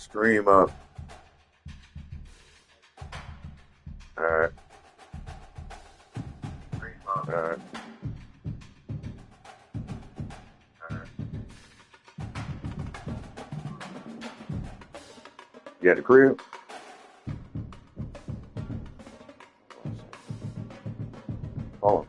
Scream up. All right. All right. You got the crib? Follow.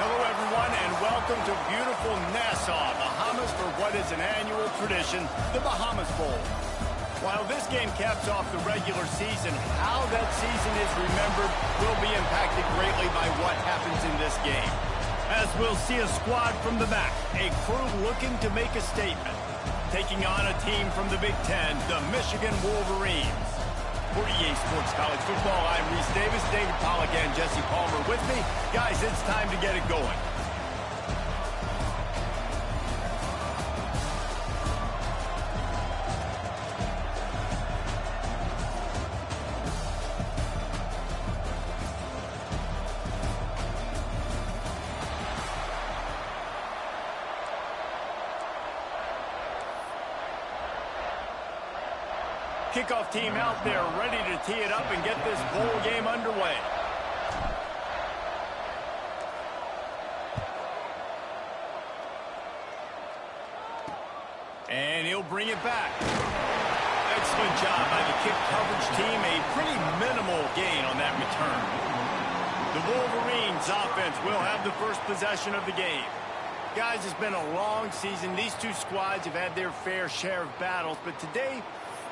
Hello, everyone, and welcome to beautiful Nassau, Bahamas, for what is an annual tradition, the Bahamas Bowl. While this game caps off the regular season, how that season is remembered will be impacted greatly by what happens in this game. As we'll see a squad from the back, a crew looking to make a statement, taking on a team from the Big Ten, the Michigan Wolverines. For EA Sports College Football, I'm Reese Davis, David Pollack, and Jesse Palmer with me. Guys, it's time to get it going. Kickoff team out there ready to tee it up and get this bowl game underway. And he'll bring it back. Excellent job by the kick coverage team. A pretty minimal gain on that return. The Wolverines offense will have the first possession of the game. Guys, it's been a long season. These two squads have had their fair share of battles, but today,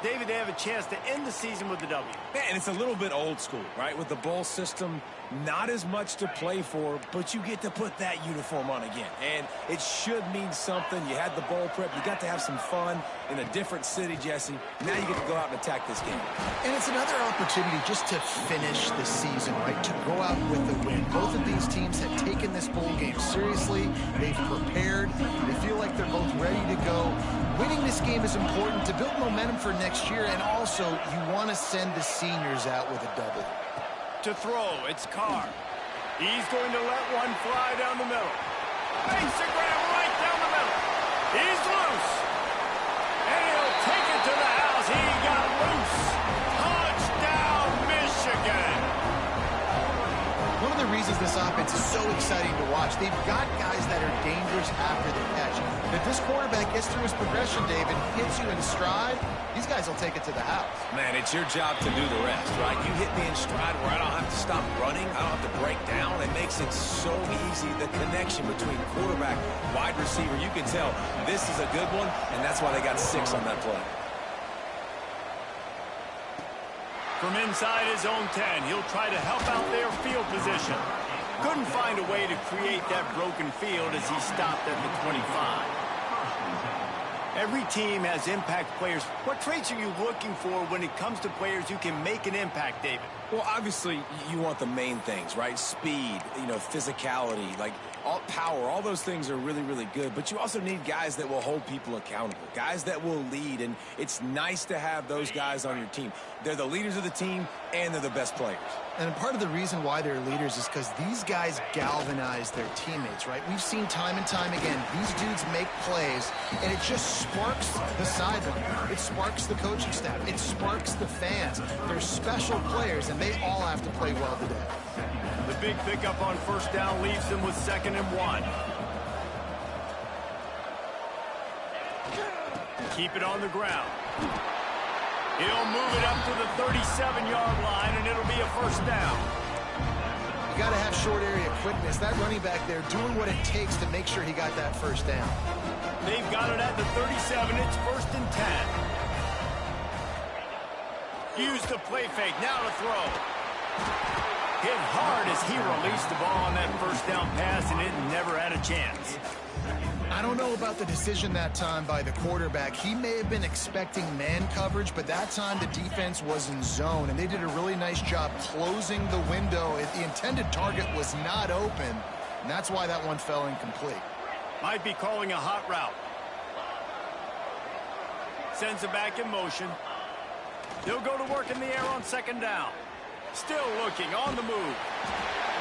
David, they have a chance to end the season with a W. Yeah, and it's a little bit old school, right? With the bowl system, not as much to play for, but you get to put that uniform on again. And it should mean something. You had the bowl prep. You got to have some fun in a different city, Jesse. Now you get to go out and attack this game. And it's another opportunity just to finish the season, right? To go out with a win. Both of these teams have taken this bowl game seriously. They've prepared. They feel like they're both ready to go. Winning this game is important to build momentum for next year, and also you want to send the seniors out with a double. To throw, it's Carr. He's going to let one fly down the middle. Makes a grab right down the middle. He's loose. And he'll take it to the house. He got loose. Touchdown, Michigan. One of the reasons this offense is so exciting to watch, they've got guys that are dangerous after the catch. If this quarterback gets through his progression, David, hits you in stride, these guys will take it to the house. Man, it's your job to do the rest, right? You hit me in stride where I don't have to stop running. I don't have to break down. It makes it so easy, the connection between quarterback, wide receiver. You can tell this is a good one, and that's why they got 6 on that play. From inside his own 10, he'll try to help out their field position. Couldn't find a way to create that broken field as he stopped at the 25. Every team has impact players. What traits are you looking for when it comes to players who can make an impact, David? Well, obviously, you want the main things, right? Speed, physicality. Like, all power, all those things are really, really good. But you also need guys that will hold people accountable, guys that will lead. And it's nice to have those guys on your team. They're the leaders of the team, and they're the best players. And part of the reason why they're leaders is because these guys galvanize their teammates, right? We've seen time and time again, these dudes make plays, and it just sparks the sideline. It sparks the coaching staff. It sparks the fans. They're special players, and they all have to play well today. The big pickup on first down leaves them with 2nd and 1. Keep it on the ground. He'll move it up to the 37-yard line, and it'll be a first down. You got to have short area quickness. That running back there doing what it takes to make sure he got that first down. They've got it at the 37. It's 1st and 10. Use the play fake. Now to throw. Hit hard as he released the ball on that first down pass, and it never had a chance. I don't know about the decision that time by the quarterback. He may have been expecting man coverage, but that time the defense was in zone, and they did a really nice job closing the window. The intended target was not open, and that's why that one fell incomplete. Might be calling a hot route. Sends it back in motion. He'll go to work in the air on 2nd down. Still looking on the move.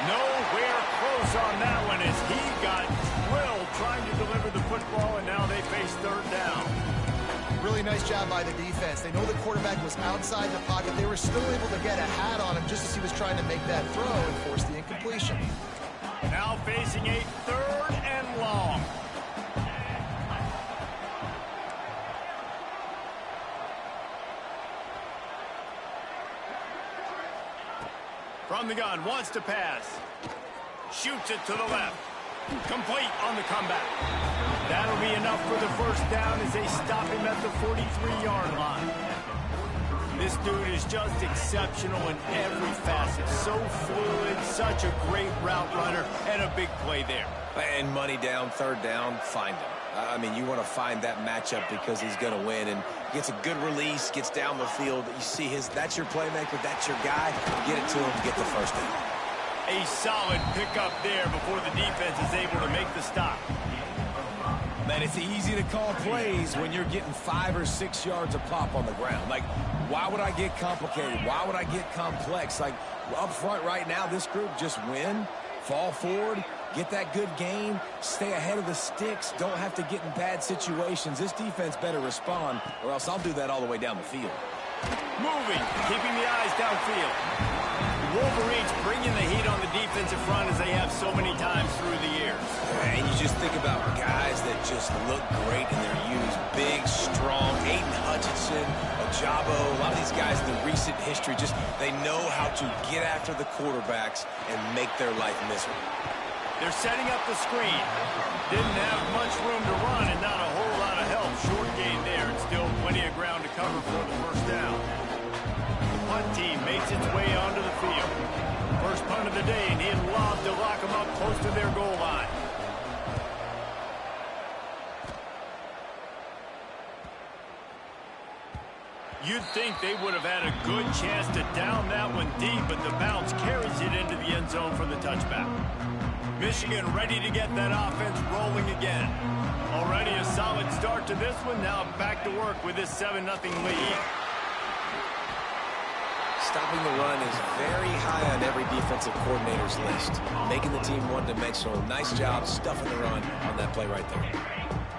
Nowhere close on that one as he got drilled trying to deliver the football, and now they face 3rd down. Really nice job by the defense. They know the quarterback was outside the pocket. They were still able to get a hat on him just as he was trying to make that throw and force the incompletion. Now facing a 3rd and long. From the gun, wants to pass. Shoots it to the left. Complete on the comeback. That'll be enough for the first down as they stop him at the 43-yard line. This dude is just exceptional in every facet. So fluid, such a great route runner, and a big play there. And money down, 3rd down, find him. I mean, you want to find that matchup because he's going to win, and gets a good release, gets down the field. You see that's your playmaker, that's your guy. Get it to him, get the first down. A solid pickup there before the defense is able to make the stop. Man, it's easy to call plays when you're getting 5 or 6 yards a pop on the ground. Like, why would I get complicated? Why would I get complex? Like, up front right now, this group just win, fall forward, get that good gain, stay ahead of the sticks, don't have to get in bad situations. This defense better respond, or else I'll do that all the way down the field. Moving, keeping the eyes downfield. Wolverines bringing the heat on the defensive front as they have so many times through the years. And you just think about guys that just look great in their use. Big, strong, Aiden Hutchinson, Ojabo, a lot of these guys in the recent history, just they know how to get after the quarterbacks and make their life miserable. They're setting up the screen. Didn't have much room to run and not a whole lot of help. Short gain there and still plenty of ground to cover for the first down. The punt team makes its way onto the field. First punt of the day, and he'd love to lock them up close to their goal line. You'd think they would have had a good chance to down that one deep, but the bounce carries it into the end zone for the touchback. Michigan ready to get that offense rolling again. Already a solid start to this one. Now back to work with this 7-0 lead. Stopping the run is very high on every defensive coordinator's list. Making the team one-dimensional. Nice job stuffing the run on that play right there.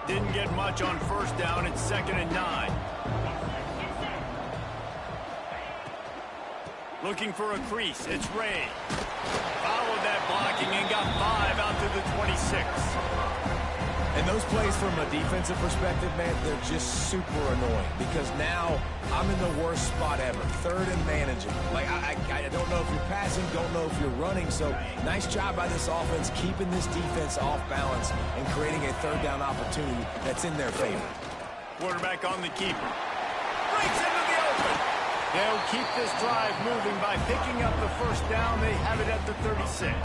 Didn't get much on first down. It's 2nd and 9. Looking for a crease. It's Ray. Followed that blocking and got 5 out to the 26. And those plays from a defensive perspective, man, they're just super annoying because now I'm in the worst spot ever. 3rd and manageable. Like, I don't know if you're passing, don't know if you're running. So nice job by this offense keeping this defense off balance and creating a 3rd down opportunity that's in their favor. Quarterback on the keeper. Breaks into the open. They'll keep this drive moving by picking up the first down. They have it at the 36.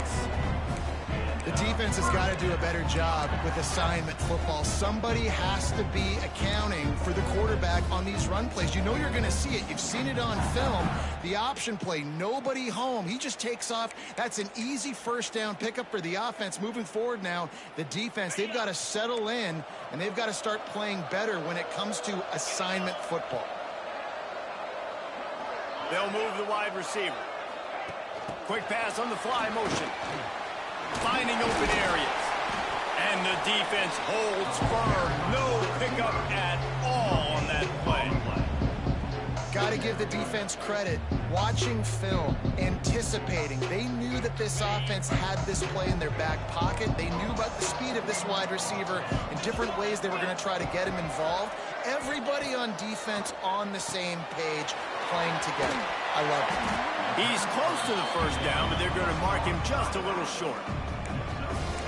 The defense has got to do a better job with assignment football. Somebody has to be accounting for the quarterback on these run plays. You know you're going to see it. You've seen it on film. The option play, nobody home. He just takes off. That's an easy first down pickup for the offense. Moving forward now, the defense, they've got to settle in, and they've got to start playing better when it comes to assignment football. They'll move the wide receiver. Quick pass on the fly motion. Finding open areas. And the defense holds firm. No pickup at all on that play. Got to give the defense credit. Watching film, anticipating. They knew that this offense had this play in their back pocket. They knew about the speed of this wide receiver and different ways they were going to try to get him involved. Everybody on defense on the same page, playing together. I love it. He's close to the first down, but they're going to mark him just a little short.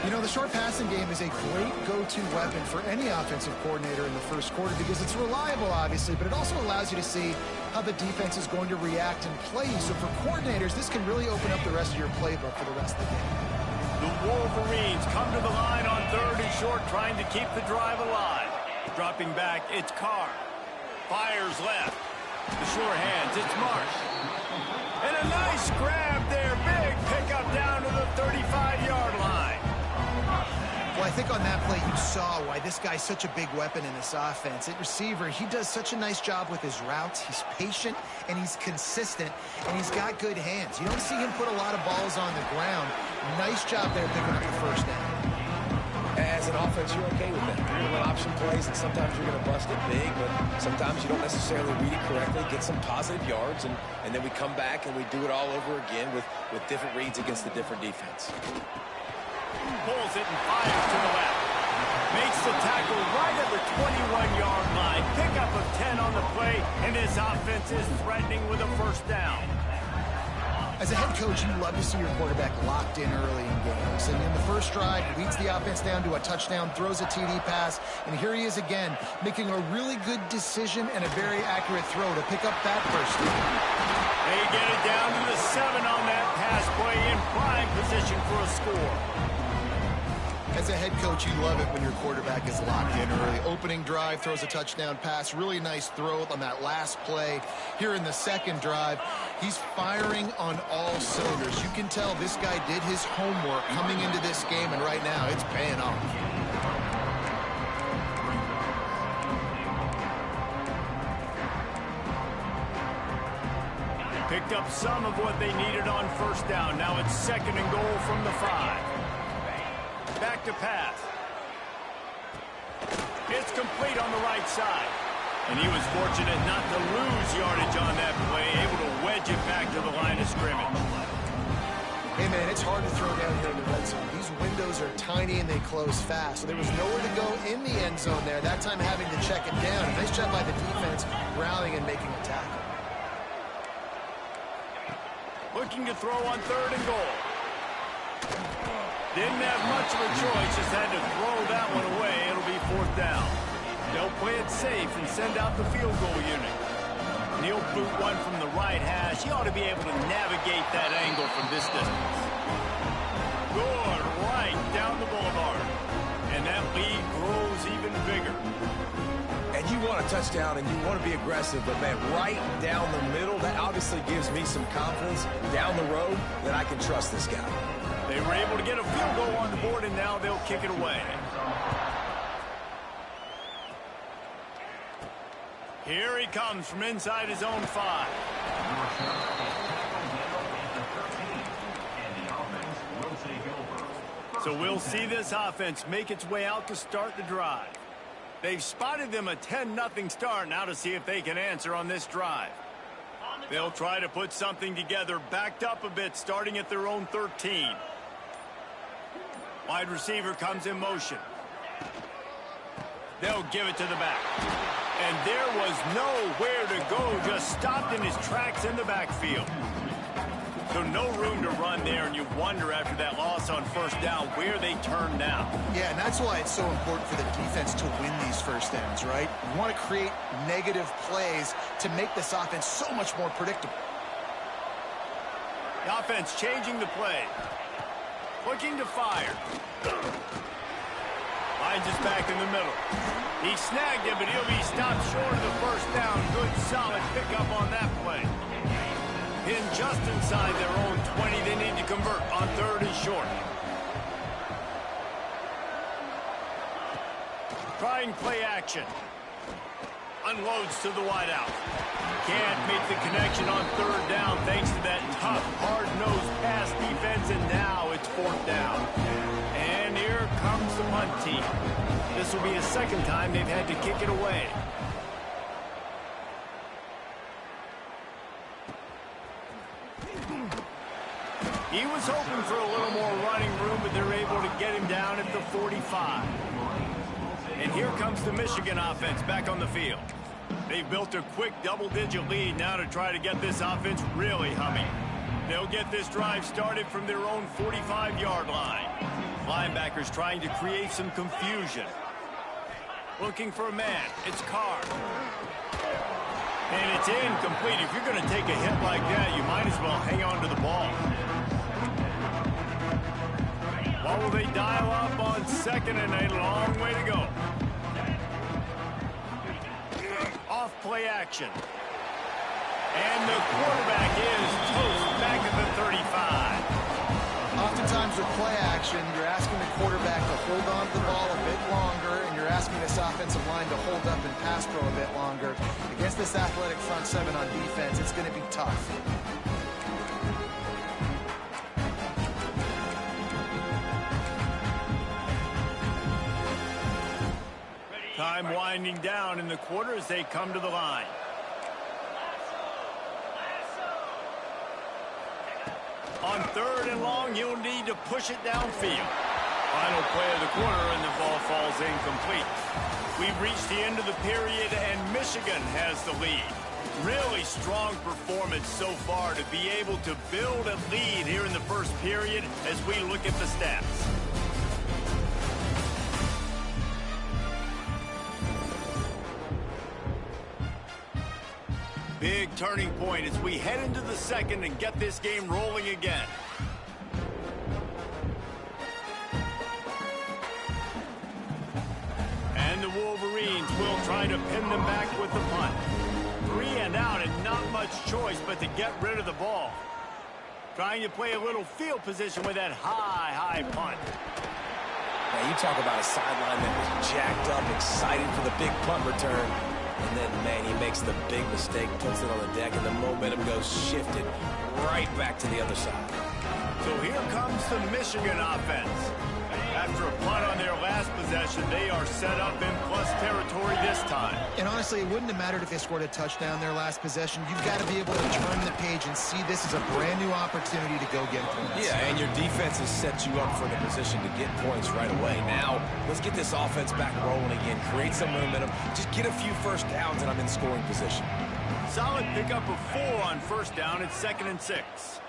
You know, the short passing game is a great go-to weapon for any offensive coordinator in the first quarter because it's reliable, obviously, but it also allows you to see how the defense is going to react and play. So for coordinators, this can really open up the rest of your playbook for the rest of the game. The Wolverines come to the line on 3rd and short, trying to keep the drive alive. Dropping back, it's Carr. Fires left. The sure hands, it's Marsh. And a nice grab there. Big pickup down to the 35-yard line. Well, I think on that play you saw why this guy's such a big weapon in this offense. At receiver, he does such a nice job with his routes. He's patient, and he's consistent, and he's got good hands. You don't see him put a lot of balls on the ground. Nice job there picking up the first down. As an offense, you're okay with that. You're going to run option plays, and sometimes you're going to bust it big, but sometimes you don't necessarily read it correctly, get some positive yards, and then we come back and we do it all over again with different reads against the different defense. Pulls it and fires to the left. Makes the tackle right at the 21-yard line. Pickup of 10 on the play, and his offense is threatening with a first down. As a head coach, you love to see your quarterback locked in early in games. And in the first drive, leads the offense down to a touchdown, throws a TD pass, and here he is again, making a really good decision and a very accurate throw to pick up that first down. They get it down to the 7 on that pass play, in prime position for a score. As a head coach, you love it when your quarterback is locked in early. Opening drive, throws a touchdown pass. Really nice throw on that last play. Here in the second drive, he's firing on all cylinders. You can tell this guy did his homework coming into this game, and right now it's paying off. Picked up some of what they needed on first down. Now it's 2nd and goal from the 5. Back to pass. It's complete on the right side. And he was fortunate not to lose yardage on that play, able to wedge it back to the line of scrimmage. Hey, man, it's hard to throw down here in the red zone. These windows are tiny and they close fast. So there was nowhere to go in the end zone there. That time having to check it down. A nice job by the defense rallying and making a tackle. Looking to throw on 3rd and goal. Didn't have much of a choice, just had to throw that one away. It'll be 4th down. They'll play it safe and send out the field goal unit. And he'll boot one from the right hash. He ought to be able to navigate that angle from this distance. Good, right down the boulevard. And that lead grows even bigger. And you want a touchdown and you want to be aggressive, but, man, right down the middle, that obviously gives me some confidence down the road that I can trust this guy. They were able to get a field goal on the board, and now they'll kick it away. Here he comes from inside his own 5. So we'll see this offense make its way out to start the drive. They've spotted them a 10-0 start, now to see if they can answer on this drive. They'll try to put something together, backed up a bit, starting at their own 13. Wide receiver comes in motion. They'll give it to the back. And there was nowhere to go, just stopped in his tracks in the backfield. So no room to run there, and you wonder after that loss on first down where they turn now. Yeah, and that's why it's so important for the defense to win these first downs, right? You want to create negative plays to make this offense so much more predictable. The offense changing the play. Looking to fire. Finds us back in the middle. He snagged it, but he'll be stopped short of the first down. Good, solid pickup on that play. Pinned just inside their own 20. They need to convert on 3rd and short. Trying play action. Unloads to the wideout. Can't make the connection on 3rd down thanks to that tough, hard-nosed pass defense, and now it's 4th down. And here comes the punt team. This will be a second time they've had to kick it away. He was hoping for a little more running room, but they're able to get him down at the 45. And here comes the Michigan offense back on the field. They've built a quick double-digit lead now to try to get this offense really humming. They'll get this drive started from their own 45-yard line. Linebackers trying to create some confusion. Looking for a man. It's Carr. And it's incomplete. If you're going to take a hit like that, you might as well hang on to the ball. What will they dial up on 2nd and a long way to go? Off play action. And the quarterback is toast back at the 35. Oftentimes with play action, you're asking the quarterback to hold on to the ball a bit longer, and you're asking this offensive line to hold up and pass pro a bit longer. Against this athletic front seven on defense, it's going to be tough. Time winding down in the quarter as they come to the line. On 3rd and long, you'll need to push it downfield. Final play of the quarter, and the ball falls incomplete. We've reached the end of the period, and Michigan has the lead. Really strong performance so far to be able to build a lead here in the first period as we look at the stats. Big turning point as we head into the second and get this game rolling again. And the Wolverines will try to pin them back with the punt. 3 and out and not much choice but to get rid of the ball. Trying to play a little field position with that high punt. Now you talk about a sideline that was jacked up, excited for the big punt return. And then, man, he makes the big mistake, puts it on the deck, and the momentum goes shifted right back to the other side. So here comes the Michigan offense. After a punt on their last possession, they are set up in plus territory this time. And honestly, it wouldn't have mattered if they scored a touchdown their last possession. You've got to be able to turn the page and see this as a brand new opportunity to go get points. Yeah, and your defense has set you up for the position to get points right away. Now, let's get this offense back rolling again, create some momentum, just get a few first downs, and I'm in scoring position. Solid pickup of 4 on 1st down at 2nd and 6.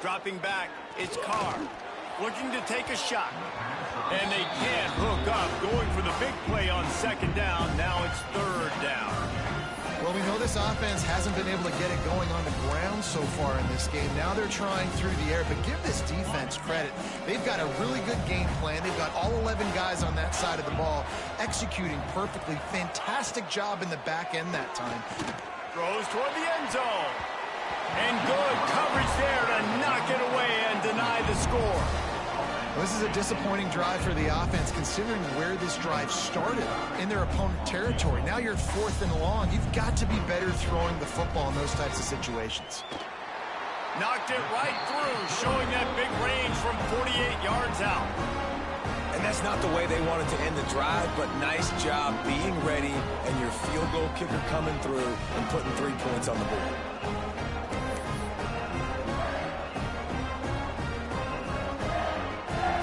Dropping back, it's Carr. Looking to take a shot. And they can't hook up. Going for the big play on 2nd down. Now it's 3rd down. Well, we know this offense hasn't been able to get it going on the ground so far in this game. Now they're trying through the air, but give this defense credit. They've got a really good game plan. They've got all 11 guys on that side of the ball executing perfectly. Fantastic job in the back end that time. Throws toward the end zone. And good coverage there to knock it away and deny the score. This is a disappointing drive for the offense, considering where this drive started in their opponent territory. Now you're 4th and long. You've got to be better throwing the football in those types of situations. Knocked it right through, showing that big range from 48 yards out. And that's not the way they wanted to end the drive, but nice job being ready and your field goal kicker coming through and putting 3 points on the board.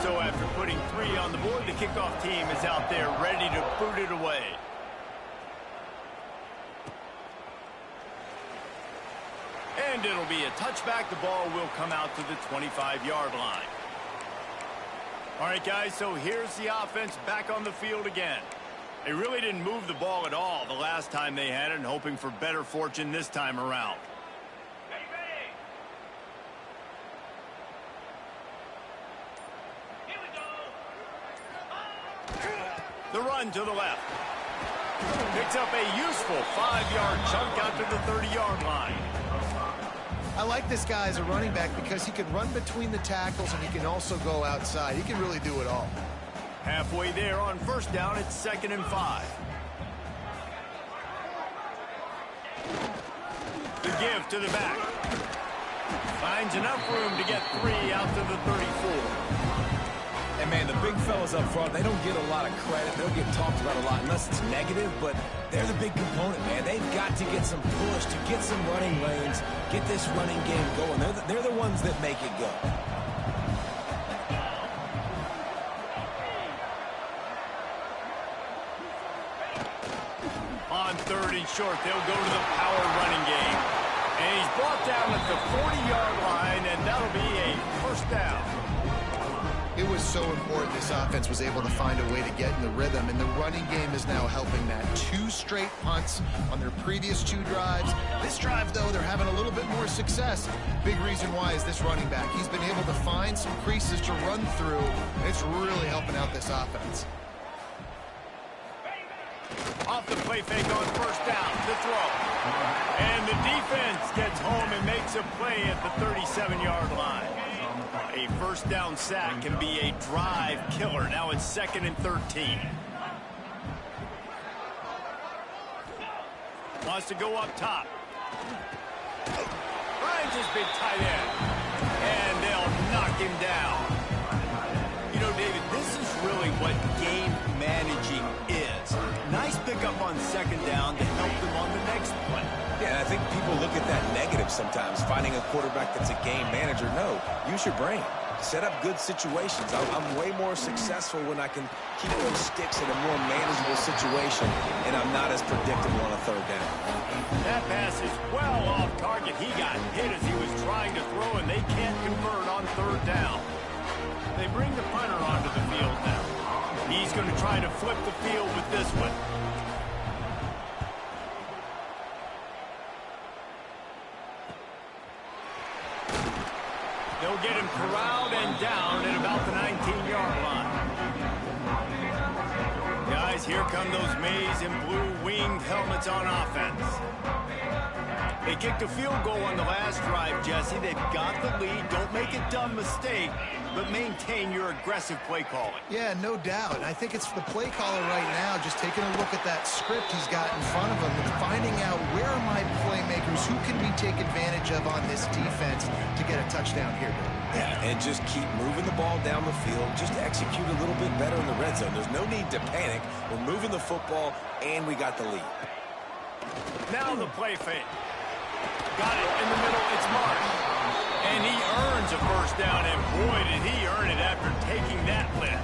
So after putting 3 on the board, the kickoff team is out there ready to boot it away. And it'll be a touchback. The ball will come out to the 25-yard line. All right, guys, so here's the offense back on the field again. They really didn't move the ball at all the last time they had it, and hoping for better fortune this time around. run to the left. Picks up a useful 5-yard chunk out to the 30-yard line. I like this guy as a running back because he can run between the tackles and he can also go outside. He can really do it all. Halfway there on 1st down, it's 2nd and 5. The give to the back. Finds enough room to get 3 out to the 34. And, man, the big fellas up front, they don't get a lot of credit. They don't get talked about a lot unless it's negative, but they're the big component, man. They've got to get some push, to get some running lanes, get this running game going. They're the ones that make it go. On 3rd and short, they'll go to the power running game. And he's brought down at the 40-yard line, and that'll be a 1st down. It was so important this offense was able to find a way to get in the rhythm, and the running game is now helping that. 2 straight punts on their previous 2 drives. This drive, though, they're having a little bit more success. Big reason why is this running back. He's been able to find some creases to run through, and it's really helping out this offense. Off the play fake on 1st down to throw. And the defense gets home and makes a play at the 37-yard line. A 1st down sack can be a drive killer. Now it's 2nd and 13. Wants to go up top. Finds his big tight end. And they'll knock him down. You know, David, this is really what game managing is. Nice pickup on 2nd down to help them on the next play. Yeah, I think people look at that negative sometimes, finding a quarterback that's a game manager. No, use your brain. Set up good situations. I'm way more successful when I can keep those sticks in a more manageable situation, and I'm not as predictable on a 3rd down. That pass is well off target. He got hit as he was trying to throw, and they can't convert on 3rd down. They bring the punter onto the field now. He's going to try to flip the field with this one. They'll get him corralled and down at about the 19-yard line. Guys, here come those maize and blue winged helmets on offense. They kicked a field goal on the last drive, Jesse. They've got the lead. Don't make a dumb mistake, but maintain your aggressive play calling. Yeah, no doubt. And I think it's the play caller right now just taking a look at that script he's got in front of him and finding out where are my playmakers, who can we take advantage of on this defense to get a touchdown here. Yeah, and just keep moving the ball down the field. Just execute a little bit better in the red zone. There's no need to panic. We're moving the football, and we got the lead. Now the play fake. Got it in the middle. It's Marsh. And he earns a 1st down, and boy, did he earn it after taking that lift.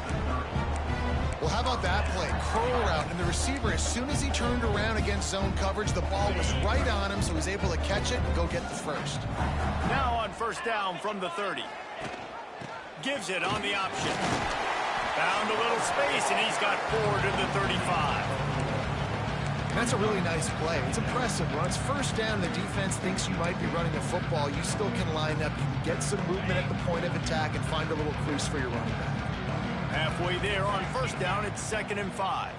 Well, how about that play? Curl route, and the receiver, as soon as he turned around against zone coverage, the ball was right on him, so he was able to catch it and go get the 1st. Now on 1st down from the 30. Gives it on the option. Found a little space, and he's got 4 to the 35. And that's a really nice play. It's impressive. When it's 1st down, the defense thinks you might be running a football. You still can line up. You can get some movement at the point of attack and find a little crease for your running back. Halfway there on 1st down, it's 2nd and 5.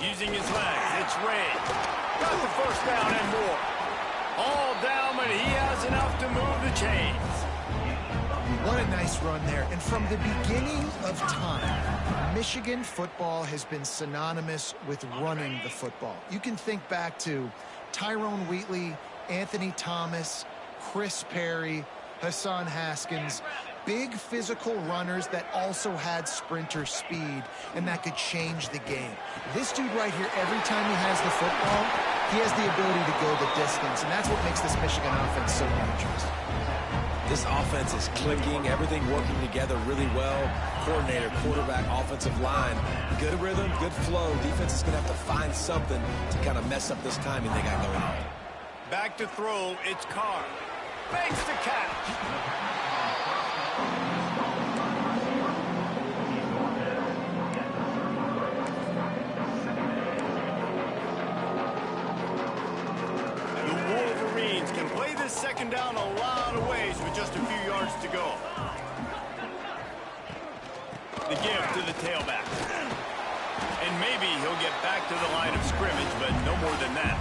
Using his legs, it's Ray. Got the 1st down and more. All down, but he has enough to move the chains. What a nice run there. And from the beginning of time, Michigan football has been synonymous with running the football. You can think back to Tyrone Wheatley, Anthony Thomas, Chris Perry, Hassan Haskins. Big physical runners that also had sprinter speed and that could change the game. This dude right here, every time he has the football, he has the ability to go the distance, and that's what makes this Michigan offense so dangerous. This offense is clicking, everything working together really well. Coordinator, quarterback, offensive line, good rhythm, good flow. Defense is going to have to find something to kind of mess up this timing they got going on. Back to throw, it's Carr. Makes the catch. Can play this 2nd down a lot of ways with just a few yards to go. The give to the tailback. And maybe he'll get back to the line of scrimmage, but no more than that.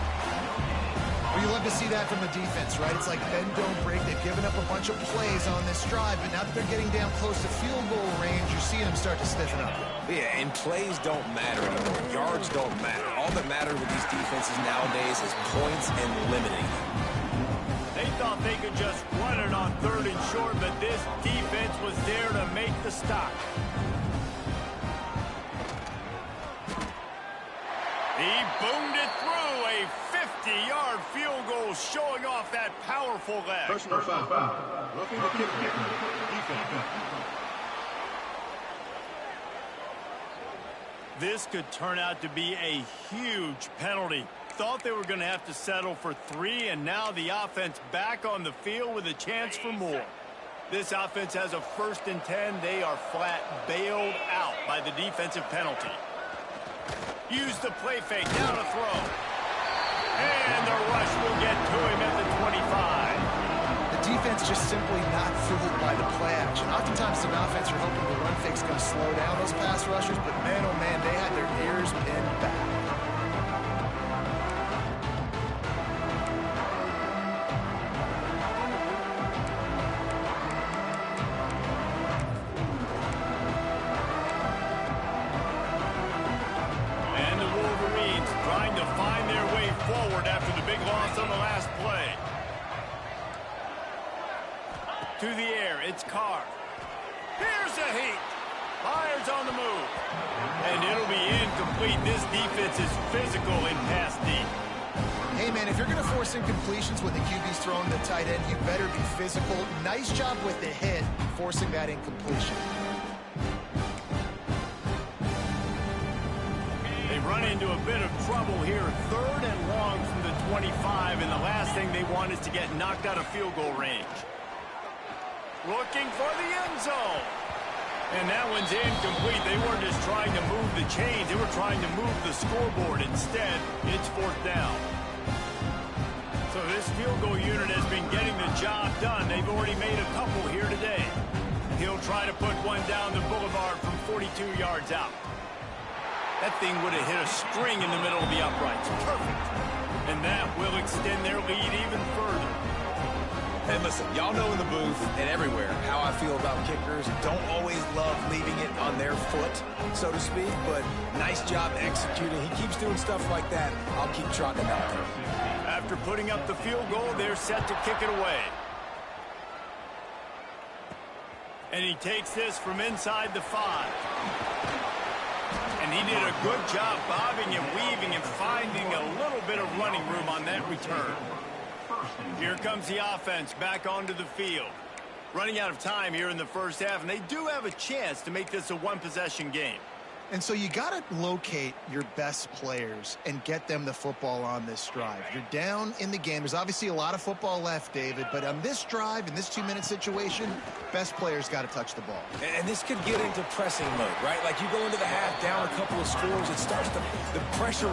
Well, you love to see that from the defense, right? It's like bend, don't break. They've given up a bunch of plays on this drive, but now that they're getting down close to field goal range, you're seeing them start to stiffen up. Yeah, and plays don't matter anymore. Yards don't matter. All that matters with these defenses nowadays is points and limiting them. They thought they could just run it on 3rd and short, but this defense was there to make the stop. He boomed it through, a 50-yard field goal showing off that powerful leg. Personal foul. Roughing the kicker. Defense. This could turn out to be a huge penalty. Thought they were going to have to settle for 3, and now the offense back on the field with a chance for more. This offense has a 1st and 10. They are flat bailed out by the defensive penalty. Use the play fake, down to throw. And the rush will get to him at the 25. The defense just simply not fooled by the play action. Oftentimes, an offense, you're hoping the run fake's going to slow down those pass rushers, but man, oh man, they had their ears pinned back. After the big loss on the last play. To the air, it's Carr. Here's a heat. Fires on the move. And it'll be incomplete. This defense is physical in pass deep. Hey, man, if you're going to force incompletions when the QB's throwing the tight end, you better be physical. Nice job with the hit, forcing that incompletion. Run into a bit of trouble here. 3rd and long from the 25, and the last thing they want is to get knocked out of field goal range. Looking for the end zone. And that one's incomplete. They weren't just trying to move the chains. They were trying to move the scoreboard. Instead, it's 4th down. So this field goal unit has been getting the job done. They've already made a couple here today. He'll try to put one down the boulevard from 42 yards out. That thing would have hit a string in the middle of the uprights. Perfect. And that will extend their lead even further. Hey, listen, y'all know in the booth and everywhere how I feel about kickers. Don't always love leaving it on their foot, so to speak, but nice job executing. He keeps doing stuff like that. I'll keep trotting out there. After putting up the field goal, they're set to kick it away. And he takes this from inside the 5. And he did a good job bobbing and weaving and finding a little bit of running room on that return. Here comes the offense back onto the field. Running out of time here in the first half, and they do have a chance to make this a one-possession game. And so you got to locate your best players and get them the football on this drive. You're down in the game. There's obviously a lot of football left, David, but on this drive, in this 2-minute situation, best players got to touch the ball. And this could get into pressing mode, right? Like you go into the half down a couple of scores, it starts to, the pressure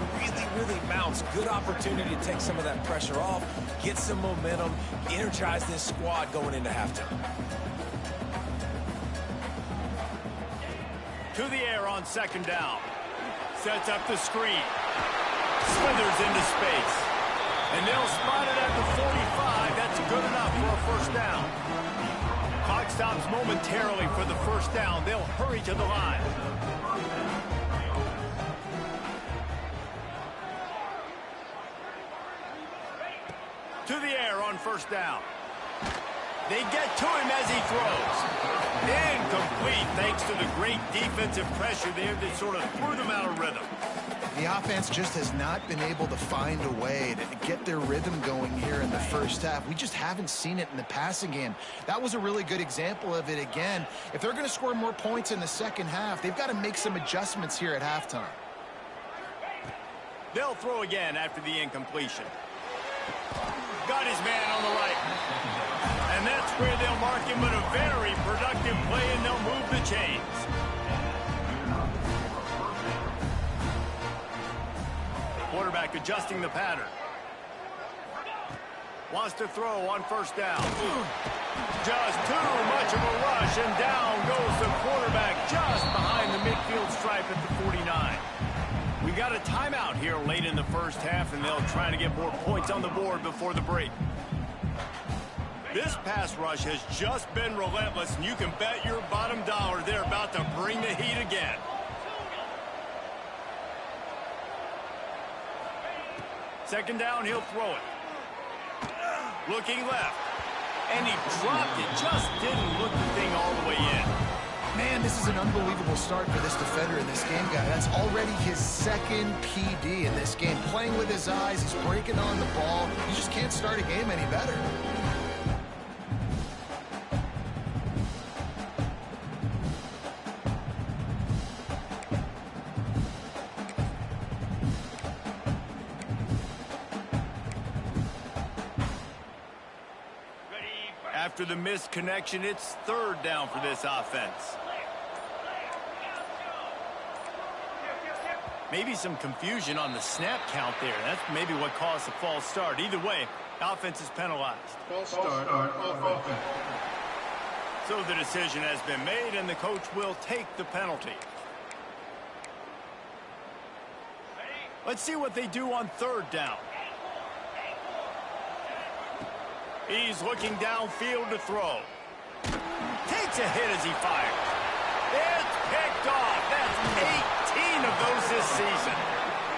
really mounts. Good opportunity to take some of that pressure off, get some momentum, energize this squad going into halftime. To the air on 2nd down. Sets up the screen. Slithers into space. And they'll spot it at the 45. That's good enough for a 1st down. Clock stops momentarily for the 1st down. They'll hurry to the line. To the air on 1st down. They get to him as he throws. Incomplete thanks to the great defensive pressure there that sort of threw them out of rhythm. The offense just has not been able to find a way to get their rhythm going here in the first half. We just haven't seen it in the passing game. That was a really good example of it again. If they're going to score more points in the second half, they've got to make some adjustments here at halftime. They'll throw again after the incompletion. Got his man on the right. And that's where they'll mark him with a very productive play, and they'll move the chains. Quarterback adjusting the pattern. Wants to throw on 1st down. Just too much of a rush, and down goes the quarterback just behind the midfield stripe at the 49. We got a timeout here late in the first half, and they'll try to get more points on the board before the break. This pass rush has just been relentless, and you can bet your bottom dollar they're about to bring the heat again. Second down, he'll throw it. Looking left. And he dropped it. Just didn't look the thing all the way in. Man, this is an unbelievable start for this defender in this game, guy. That's already his second PD in this game. Playing with his eyes, he's breaking on the ball. You just can't start a game any better. After the missed connection, it's third down for this offense. Maybe some confusion on the snap count there. That's maybe what caused the false start. Either way, offense is penalized. False start on offense. So the decision has been made, and the coach will take the penalty. Let's see what they do on third down. He's looking downfield to throw. Takes a hit as he fires. It's picked off. That's 18 of those this season.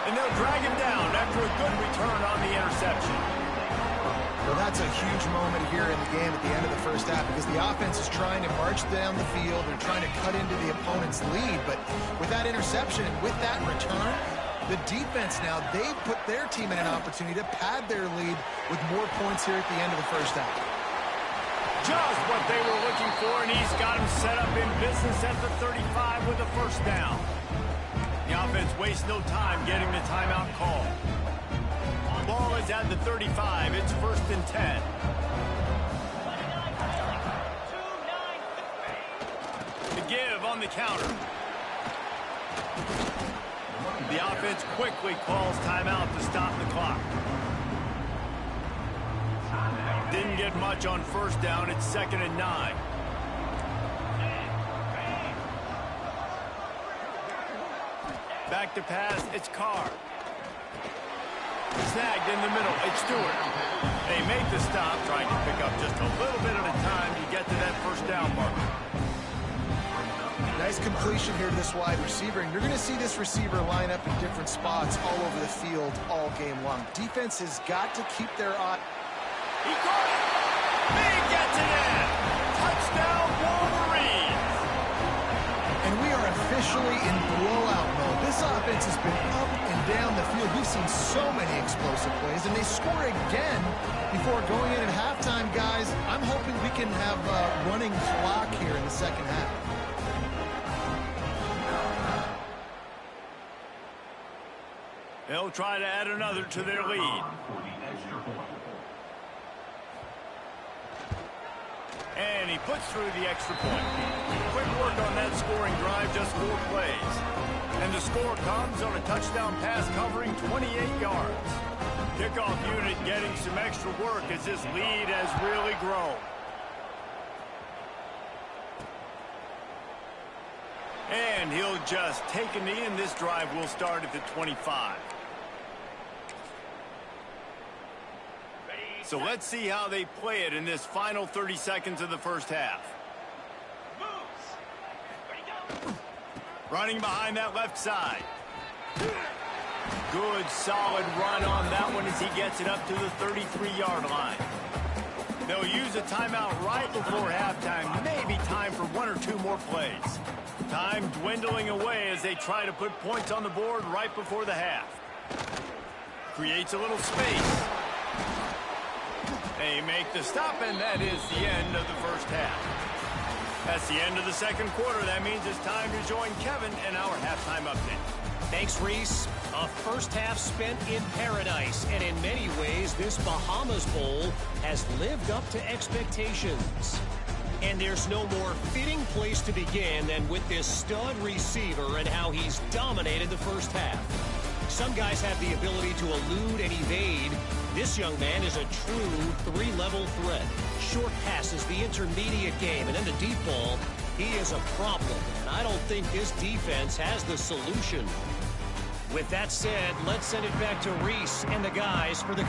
And they'll drag him down after a good return on the interception. Well, that's a huge moment here in the game at the end of the first half because the offense is trying to march down the field. They're trying to cut into the opponent's lead. But with that interception and with that return, the defense now, they've put their team in an opportunity to pad their lead with more points here at the end of the first half. Just what they were looking for, and he's got him set up in business at the 35 with a first down. The offense wastes no time getting the timeout call. Ball is at the 35. It's 1st and 10. The give on the counter. The offense quickly calls timeout to stop the clock. Didn't get much on first down. It's 2nd and 9. Back to pass. It's Carr. Snagged in the middle. It's Stewart. They make the stop, trying to pick up just a little bit at a time to get to that first down marker. Nice completion here to this wide receiver, and you're going to see this receiver line up in different spots all over the field all game long. Defense has got to keep their eye. He caught it. He gets it in. Touchdown, Wolverines. And we are officially in blowout mode. This offense has been up and down the field. We've seen so many explosive plays, and they score again before going in at halftime, guys. I'm hoping we can have a running clock here in the second half. They'll try to add another to their lead. And he puts through the extra point. Quick work on that scoring drive, just 4 plays. And the score comes on a touchdown pass covering 28 yards. Kickoff unit getting some extra work as this lead has really grown. And he'll just take a knee, and this drive will start at the 25. So let's see how they play it in this final 30 seconds of the first half. Running behind that left side. Good, solid run on that one as he gets it up to the 33-yard line. They'll use a timeout right before halftime. Maybe time for 1 or 2 more plays. Time dwindling away as they try to put points on the board right before the half. Creates a little space. They make the stop, and that is the end of the first half. That's the end of the second quarter. That means it's time to join Kevin in our halftime update. Thanks, Reese. A first half spent in paradise, and in many ways, this Bahamas Bowl has lived up to expectations. And there's no more fitting place to begin than with this stud receiver and how he's dominated the first half. Some guys have the ability to elude and evade. This young man is a true three-level threat. Short passes, the intermediate game, and then the deep ball. He is a problem, and I don't think this defense has the solution. With that said, let's send it back to Reese and the guys for the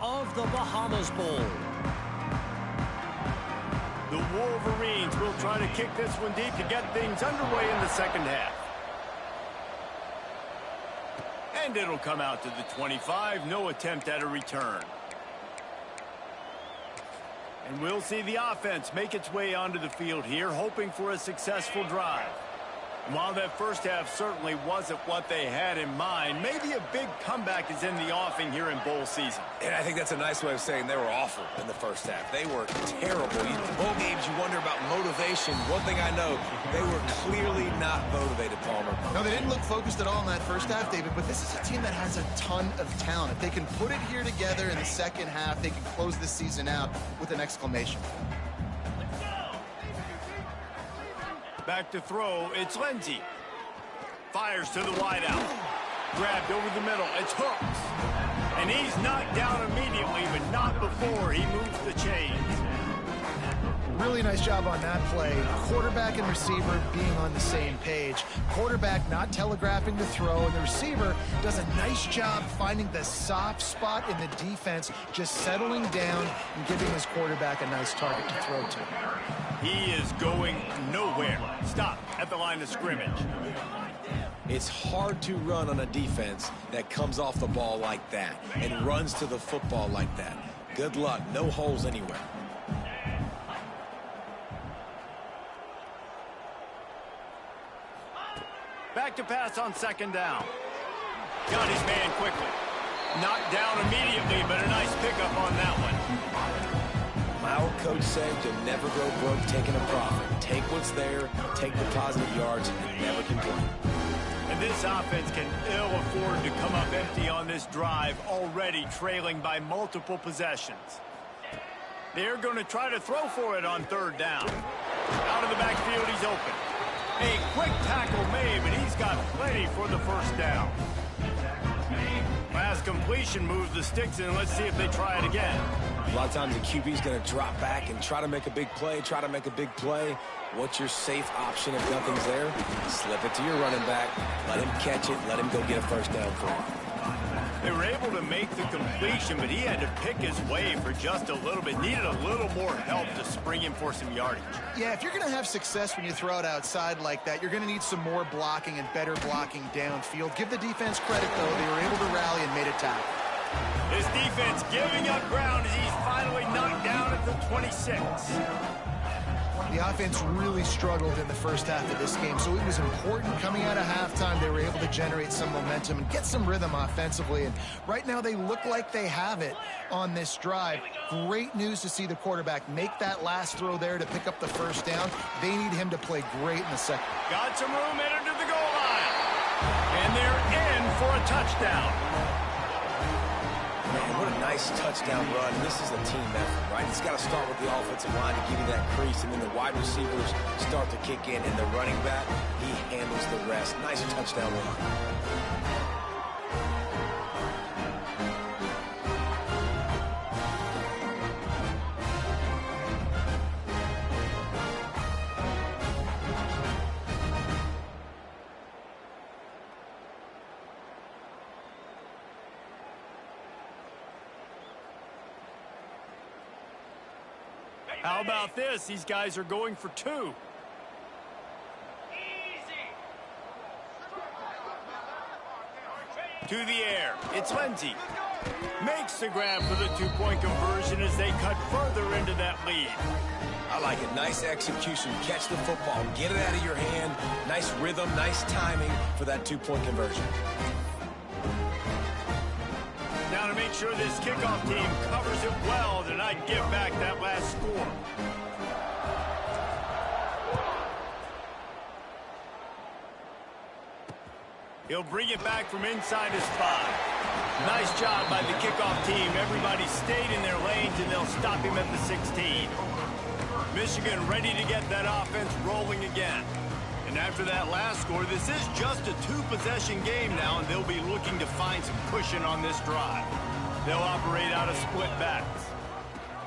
of the Bahamas Bowl. The Wolverines will try to kick this one deep to get things underway in the second half. And it'll come out to the 25. No attempt at a return. And we'll see the offense make its way onto the field here, hoping for a successful drive. And while that first half certainly wasn't what they had in mind, maybe a big comeback is in the offing here in bowl season. And I think that's a nice way of saying they were awful in the first half. They were terrible. Bowl games, you wonder about motivation. One thing I know, they were clearly not motivated, Palmer. No, they didn't look focused at all in that first half, David, but this is a team that has a ton of talent. If they can put it here together in the second half, they can close this season out with an exclamation. Back to throw, it's Lindsey. Fires to the wideout. Grabbed over the middle, it's Hooks. And he's knocked down immediately, but not before he moves the chains. Really nice job on that play. Quarterback and receiver being on the same page. Quarterback not telegraphing the throw, and the receiver does a nice job finding the soft spot in the defense, just settling down and giving his quarterback a nice target to throw to. He is going nowhere. Stop at the line of scrimmage. It's hard to run on a defense that comes off the ball like that and runs to the football like that. Good luck. No holes anywhere. Back to pass on second down. Got his man quickly. Knocked down immediately, but a nice pickup on that one. My old coach said you'll never go broke taking a profit. Take what's there, take the positive yards, and never complain. And this offense can ill afford to come up empty on this drive, already trailing by multiple possessions. They're going to try to throw for it on third down. Out of the backfield, he's open. A quick tackle made, but he's got plenty for the first down. Last completion moves the sticks in. Let's see if they try it again. A lot of times the QB's going to drop back and try to make a big play, What's your safe option if nothing's there? Slip it to your running back, let him catch it, let him go get a first down for you. They were able to make the completion, but he had to pick his way for just a little bit. Needed a little more help to spring him for some yardage. Yeah, if you're going to have success when you throw it outside like that, you're going to need some more blocking and better blocking downfield. Give the defense credit, though. They were able to rally and made a tackle. This defense giving up ground as he's finally knocked down at the 26. The offense really struggled in the first half of this game, so it was important coming out of halftime. They were able to generate some momentum and get some rhythm offensively, and right now they look like they have it on this drive. Great news to see the quarterback make that last throw there to pick up the first down. They need him to play great in the second. Got some room headed to the goal line, and they're in for a touchdown. Man, what a nice touchdown run. This is a team effort, right? It's got to start with the offensive line to give you that crease, and then the wide receivers start to kick in, and the running back, he handles the rest. Nice touchdown run. How about this? These guys are going for 2. To the air. It's Lindsey. Makes the grab for the 2-point conversion as they cut further into that lead. I like it. Nice execution. Catch the football. Get it out of your hand. Nice rhythm, nice timing for that 2-point conversion. Now to make sure this kickoff team covers it well to not give back that last score. He'll bring it back from inside his 5. Nice job by the kickoff team. Everybody stayed in their lanes, and they'll stop him at the 16. Michigan ready to get that offense rolling again. And after that last score, this is just a 2-possession game now, and they'll be looking to find some cushion on this drive. They'll operate out of split backs.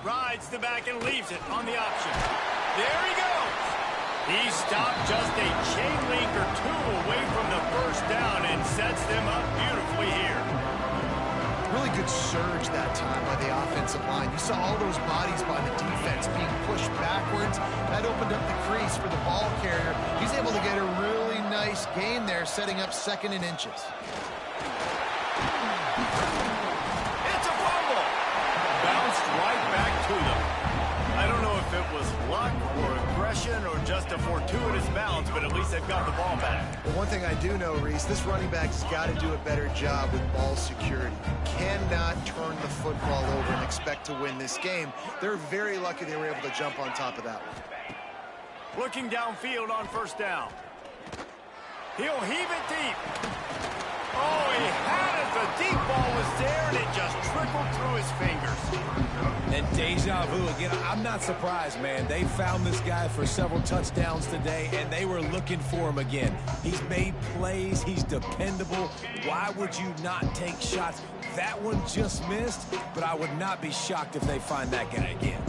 Rides the back and leaves it on the option. There he goes. He stopped just a chain link or 2 away from the first down and sets them up beautifully here. Really good surge that time by the offensive line. You saw all those bodies by the defense being pushed backwards. That opened up the crease for the ball carrier. He's able to get a really nice gain there, setting up 2nd and inches. It's a fumble. Bounced right back to them. I don't know if it was luck or aggression or just a fortuitous bounce, but at least they've got the ball back. Well, one thing I do know, Reese, this running back's got to do a better job with ball security. Cannot turn the football over and expect to win this game. They're very lucky they were able to jump on top of that one. Looking downfield on 1st down. He'll heave it deep. Oh, he had it. The deep ball was there, and it just trickled through his fingers. And deja vu again. I'm not surprised, man. They found this guy for several touchdowns today, and they were looking for him again. He's made plays. He's dependable. Why would you not take shots? That one just missed, but I would not be shocked if they find that guy again.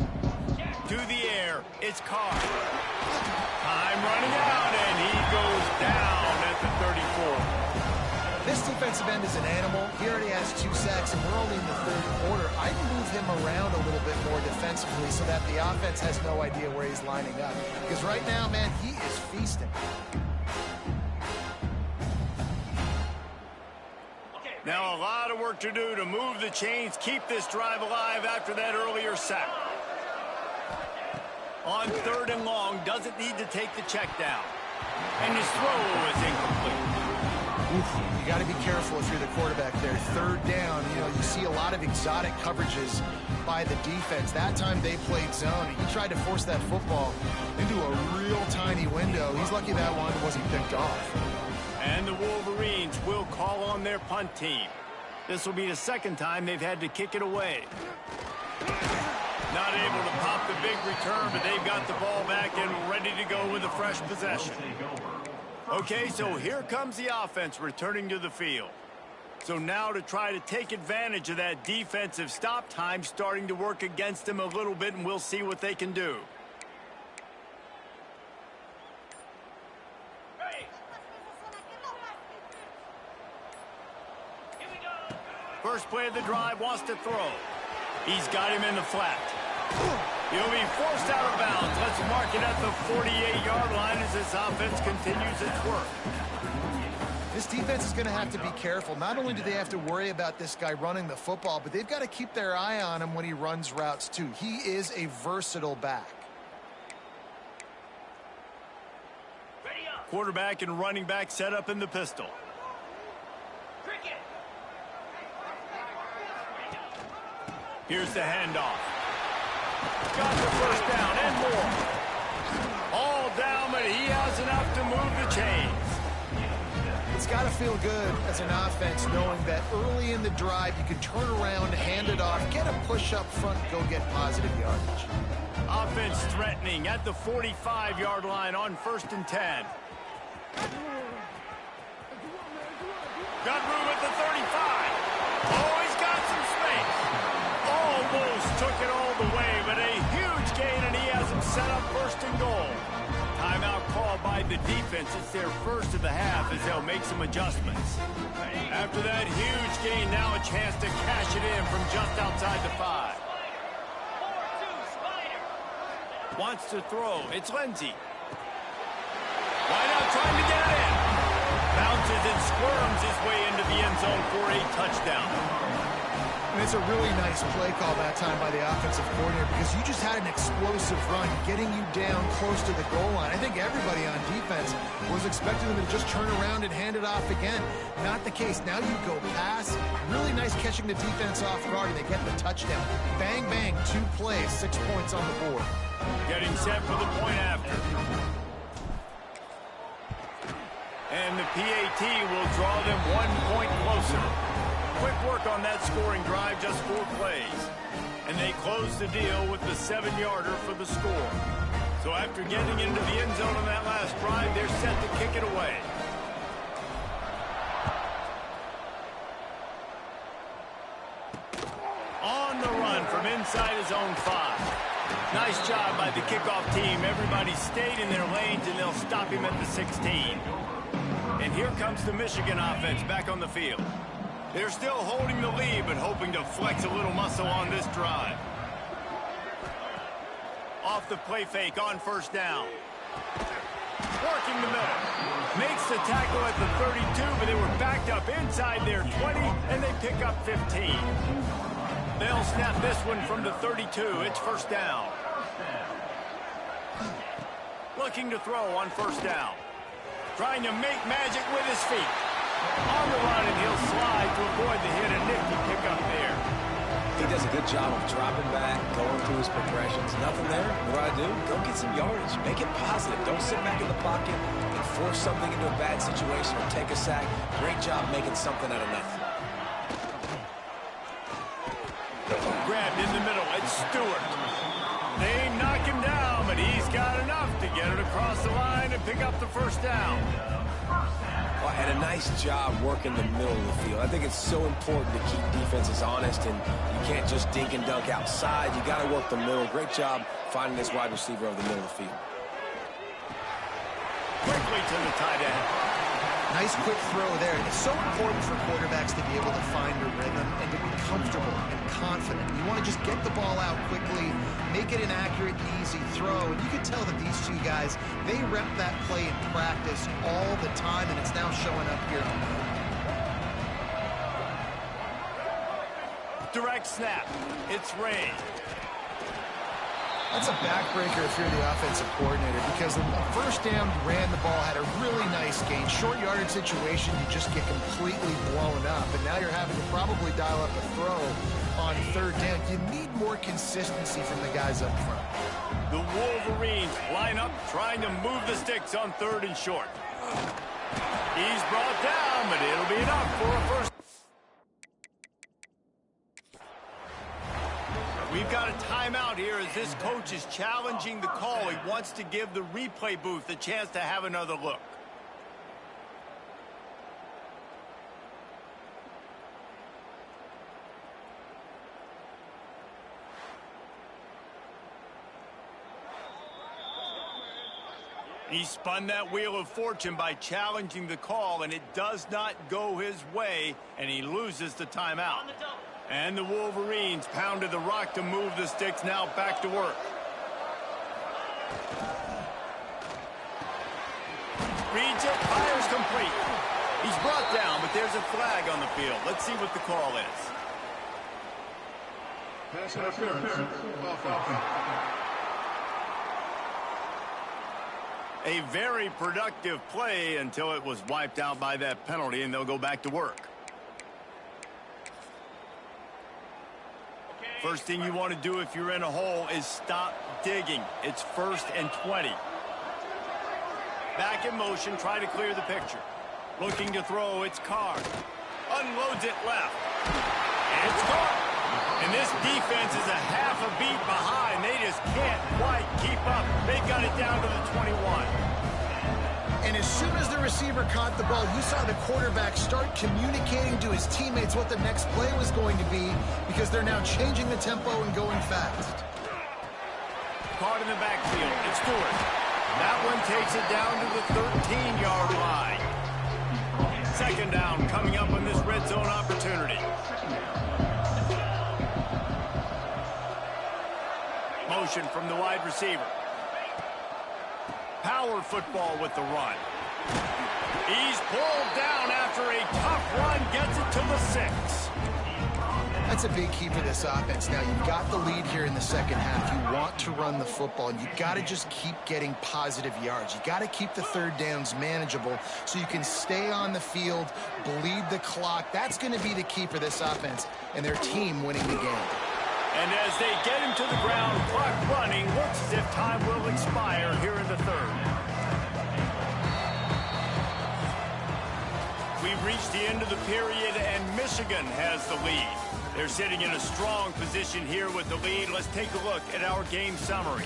To the air, it's Carr. Time running out, and he goes down at the 34. This defensive end is an animal. He already has 2 sacks, and we're only in the 3rd quarter. I'd move him around a little bit more defensively so that the offense has no idea where he's lining up. Because right now, man, he is feasting. Now a lot of work to do to move the chains, keep this drive alive after that earlier sack. On 3rd and long, doesn't need to take the check down. And his throw is incomplete. You got to be careful if you're the quarterback there. 3rd down, you know, you see a lot of exotic coverages by the defense. That time they played zone. He tried to force that football into a real tiny window. He's lucky that one wasn't picked off. And the Wolverines will call on their punt team. This will be the 2nd time they've had to kick it away. Not able to pop the big return, but they've got the ball back and ready to go with a fresh possession. Okay, so here comes the offense returning to the field. So now to try to take advantage of that defensive stop time starting to work against them a little bit, and we'll see what they can do. First play of the drive, wants to throw. He's got him in the flat. He'll be forced out of bounds. Let's mark it at the 48-yard line as this offense continues its work. This defense is going to have to be careful. Not only do they have to worry about this guy running the football, but they've got to keep their eye on him when he runs routes too. He is a versatile back. Quarterback and running back set up in the pistol. Here's the handoff. Got the first down and more. All down, but he has enough to move the chains. It's got to feel good as an offense knowing that early in the drive you can turn around, hand it off, get a push up front, go get positive yardage. Offense threatening at the 45-yard line on 1st and 10. Got room at the 35. Oh, he's got some space. Almost took it all the way, but a huge gain, and he has him set up 1st and goal. Timeout called by the defense. It's their first of the half as they'll make some adjustments. After that huge gain, now a chance to cash it in from just outside the 5. Wants to throw. It's Lindsey. Wide out trying to get it in. Bounces and squirms his way into the end zone for a touchdown. And it's a really nice play call that time by the offensive coordinator because you just had an explosive run getting you down close to the goal line. I think everybody on defense was expecting them to just turn around and hand it off again. Not the case. Now you go pass. Really nice catching the defense off guard, and they get the touchdown. Bang, bang, 2 plays, 6 points on the board. Getting set for the point after. And the PAT will draw them 1 point closer. Quick work on that scoring drive, just 4 plays. And they close the deal with the 7-yarder for the score. So after getting into the end zone on that last drive, they're set to kick it away. On the run from inside his own 5. Nice job by the kickoff team. Everybody stayed in their lanes, and they'll stop him at the 16. And here comes the Michigan offense back on the field. They're still holding the lead, but hoping to flex a little muscle on this drive. Off the play fake on 1st down. Working the middle. Makes the tackle at the 32, but they were backed up inside their 20, and they pick up 15. They'll snap this one from the 32. It's 1st down. Looking to throw on 1st down. Trying to make magic with his feet. On the run, and he'll slide to avoid the hit. A nifty pickup there. He does a good job of dropping back, going through his progressions. Nothing there. What do? Go get some yardage. Make it positive. Don't sit back in the pocket and force something into a bad situation or take a sack. Great job making something out of nothing. Grabbed in the middle. It's Stewart. They knock him down, but he's got enough to get it across the line and pick up the 1st down. Well, and a nice job working the middle of the field. I think it's so important to keep defenses honest, and you can't just dink and dunk outside. You got to work the middle. Great job finding this wide receiver over the middle of the field. Quickly to the tight end. Nice quick throw there. It's so important for quarterbacks to be able to find a rhythm and to be comfortable and confident. You want to just get the ball out quickly, make it an accurate, easy throw. And you can tell that these 2 guys, they rep that play in practice all the time, and it's now showing up here. Direct snap. It's Ray. That's a backbreaker if you're the offensive coordinator, because the 1st down ran the ball, had a really nice gain. Short yardage situation, you just get completely blown up, and now you're having to probably dial up a throw on 3rd down. You need more consistency from the guys up front. The Wolverines line up, trying to move the sticks on 3rd and short. He's brought down, but it'll be enough for a 1st. We've got a timeout here as this coach is challenging the call. He wants to give the replay booth a chance to have another look. He spun that wheel of fortune by challenging the call, and it does not go his way, and he loses the timeout. And the Wolverines pounded the rock to move the sticks, now back to work. Reads it, fires complete. He's brought down, but there's a flag on the field. Let's see what the call is. Pass interference. Offense. A very productive play until it was wiped out by that penalty, and they'll go back to work. First thing you want to do if you're in a hole is stop digging. It's 1st and 20. Back in motion, try to clear the picture. Looking to throw, it's Carr. Unloads it left. And it's caught. And this defense is a half a beat behind. They just can't quite keep up. They've got it down to the 21. And as soon as the receiver caught the ball, you saw the quarterback start communicating to his teammates what the next play was going to be, because they're now changing the tempo and going fast. Caught in the backfield. It's Stewart. That one takes it down to the 13-yard line. 2nd down coming up on this red zone opportunity. Motion from the wide receiver. power football with the run. He's pulled down after a tough run, gets it to the 6. That's a big key for this offense. Now, you've got the lead here in the second half. You want to run the football, and you've got to just keep getting positive yards. You've got to keep the third downs manageable so you can stay on the field, bleed the clock. That's going to be the key for this offense and their team winning the game. And as they get him to the ground, clock running, looks as if time will expire here in the third. We've reached the end of the period, and Michigan has the lead. They're sitting in a strong position here with the lead. Let's take a look at our game summary.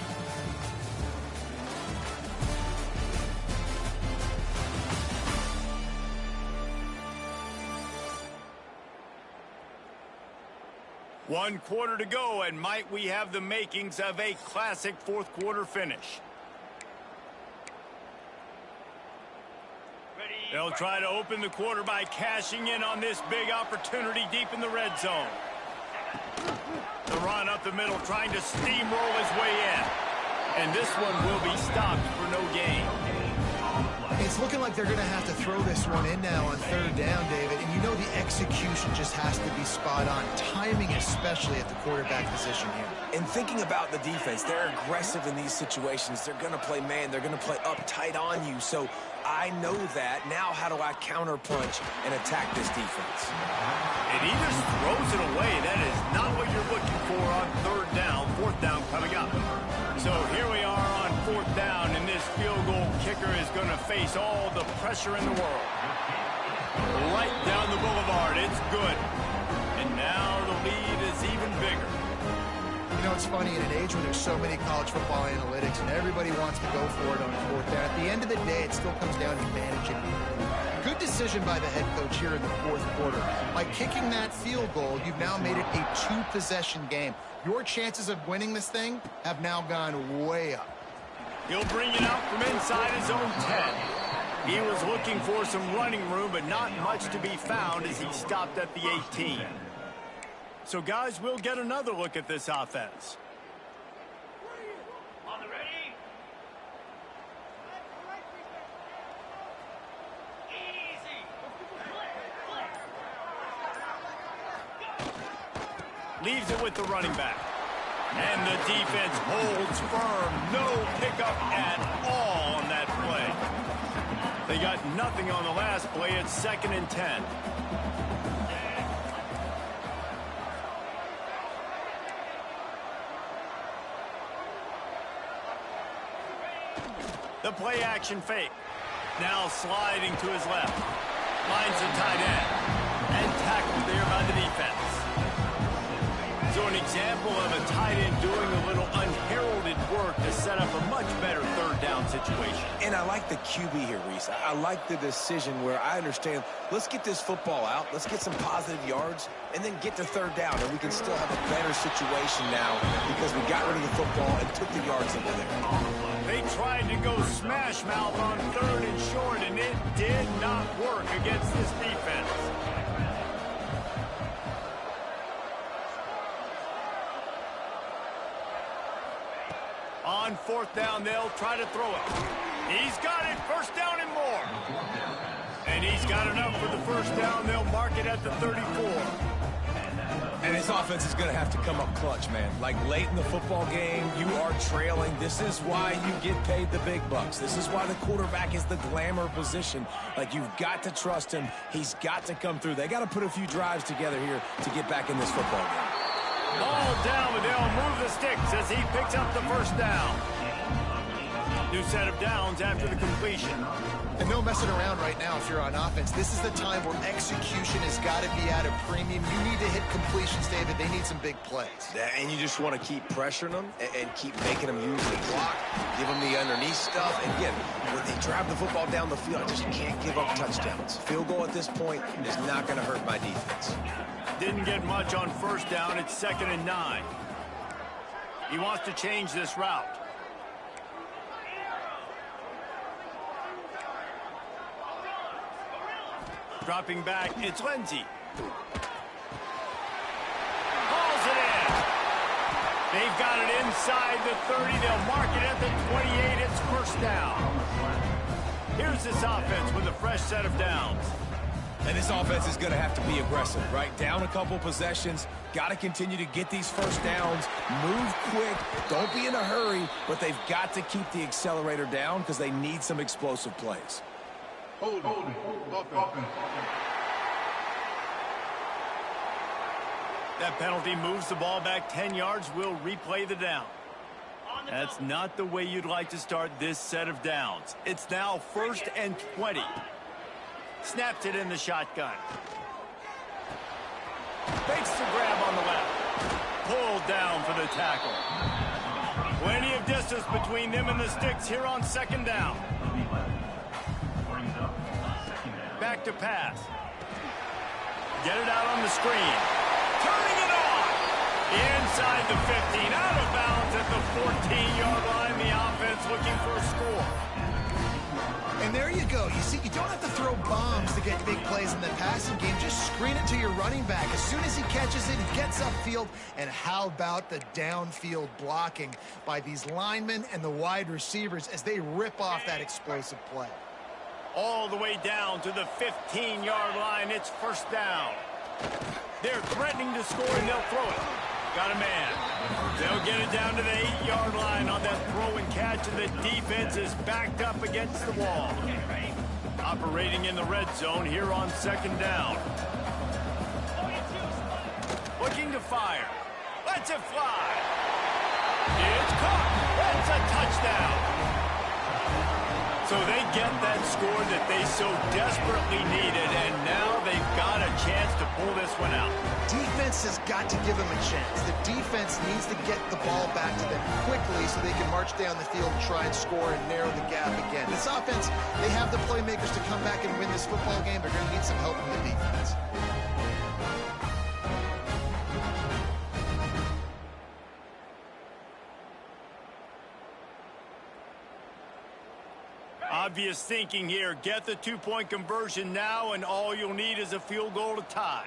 One quarter to go, and might we have the makings of a classic fourth quarter finish. They'll try to open the quarter by cashing in on this big opportunity deep in the red zone. The run up the middle, trying to steamroll his way in. And this one will be stopped for no gain. It's looking like they're going to have to throw this one in now on third down, David. And you know the execution just has to be spot on. Timing especially at the quarterback position here. And thinking about the defense, they're aggressive in these situations. They're going to play man. They're going to play up tight on you. So I know that. Now how do I counterpunch and attack this defense? And he just throws it away. That is not what you're looking for on third down. Fourth down coming up. So here we are on fourth down, and this field goal kicker is going to face all the pressure in the world. Right down the boulevard. It's good. And now the lead is even bigger. You know, it's funny, in an age where there's so many college football analytics and everybody wants to go for it on fourth down, at the end of the day, it still comes down to managing. Good decision by the head coach here in the fourth quarter. By kicking that field goal, you've now made it a two-possession game. Your chances of winning this thing have now gone way up. He'll bring it out from inside his own 10. He was looking for some running room, but not much to be found as he stopped at the 18. So, guys, we'll get another look at this offense. On the ready. Easy. Leaves it with the running back. And the defense holds firm. No pickup at all on that play. They got nothing on the last play. It's 2nd and 10. The play action fake. Now sliding to his left. Finds the tight end. And tackled there by the defense. So an example of a tight end doing a little unheralded work to set up a much better third down situation. And I like the QB here, Reese. I like the decision where I understand, let's get this football out, let's get some positive yards, and then get to third down, and we can still have a better situation now because we got rid of the football and took the yards over there. They tried to go smash mouth on 3rd and short, and it did not work against this defense. On 4th down, they'll try to throw it. He's got it, 1st down and more. And he's got enough for the 1st down. They'll mark it at the 34. And this offense is going to have to come up clutch, man. Like late in the football game, you are trailing. This is why you get paid the big bucks. This is why the quarterback is the glamour position. Like, you've got to trust him. He's got to come through. They got to put a few drives together here to get back in this football game. Ball down, but they'll move the sticks as he picks up the 1st down. New set of downs after the completion. And no messing around right now if you're on offense. This is the time where execution has got to be at a premium. You need to hit completions, David. They need some big plays. And you just want to keep pressuring them and keep making them use the clock, give them the underneath stuff. And again, when they drive the football down the field, I just can't give up touchdowns. Field goal at this point is not going to hurt my defense. Didn't get much on 1st down. It's 2nd and 9. He wants to change this route. Dropping back, it's Lindsey. Hauls it in. They've got it inside the 30. They'll mark it at the 28. It's first down. Here's this offense with a fresh set of downs. And this offense is going to have to be aggressive, right? Down a couple possessions. Got to continue to get these first downs. Move quick. Don't be in a hurry. But they've got to keep the accelerator down because they need some explosive plays. Hold offense. That penalty moves the ball back 10 yards. We'll replay the down. That's not the way you'd like to start this set of downs. It's now 1st and 20. Snaps it in the shotgun. Fakes the grab on the left. Pulled down for the tackle. Plenty of distance between them and the sticks here on 2nd down. Back to pass. Get it out on the screen. Turning it on. Inside the 15. Out of bounds at the 14-yard line. The offense looking for a score. And there you go. You see, you don't have to throw bombs to get big plays in the passing game. Just screen it to your running back. As soon as he catches it, he gets upfield. And how about the downfield blocking by these linemen and the wide receivers as they rip off that explosive play? All the way down to the 15-yard line. It's first down. They're threatening to score, and they'll throw it. Got a man. They'll get it down to the 8-yard line on that throw and catch, and the defense is backed up against the wall. Operating in the red zone here on 2nd down. Looking to fire. Lets it fly. It's caught. That's a touchdown. So they get that score that they so desperately needed, and now they've got a chance to pull this one out. Defense has got to give them a chance. The defense needs to get the ball back to them quickly so they can march down the field and try and score and narrow the gap again. This offense, they have the playmakers to come back and win this football game. They're going to need some help from the defense. Obvious thinking here. Get the two-point conversion now, and all you'll need is a field goal to tie.